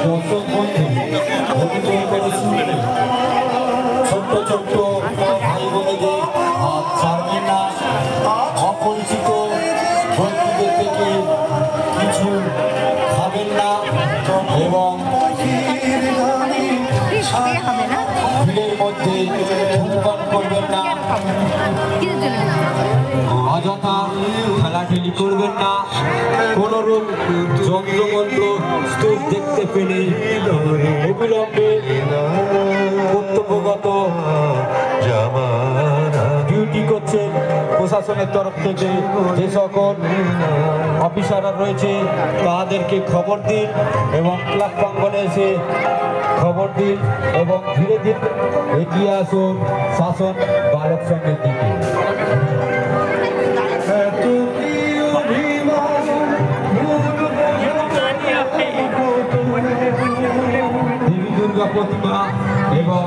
দর্শক বন্ধু ছোট্ট ছোট্ট ভাই বোনেদের হাত ছাড়বেন না। অপরিচিত বন্ধুদের থেকে কিছু খাবেন না এবং ভিড়ের মধ্যে ধূমপান করবেন না। অযথা খেলাখেলি করবেন না। কোনরূপ যন্ত্রমন্ত্র স্তূপ দেখতে পেলে অবিলম্বে কর্তব্যগত ডিউটি করছেন প্রশাসনের তরফ থেকে যে সকল অফিসাররা রয়েছে তাদেরকে খবর দিন এবং ক্লাব প্রাঙ্গণে এসে খবর দিন এবং ধীরে ধীরে এগিয়ে আসুন শাসন বালক সংঘের দিকে। দেবী দুর্গা প্রতিমা এবং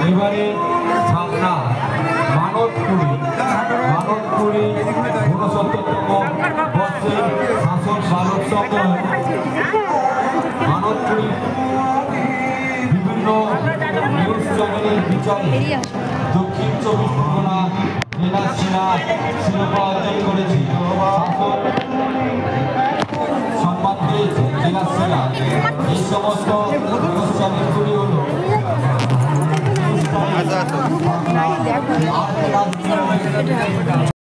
এবারে ছাপনা মানবপুরী 69তম বর্ষের শাসন বালক সংঘ মানবপুরী বিভিন্ন নিউজ চ্যানেলের বিচারে দক্ষিণ 24 পরগনা জেলা সেরা শিরোপা অর্জন করেছে। সম্মান পেয়েছে জেলা সেরা। এই সমস্ত নিউজ চ্যানেলগুলি হল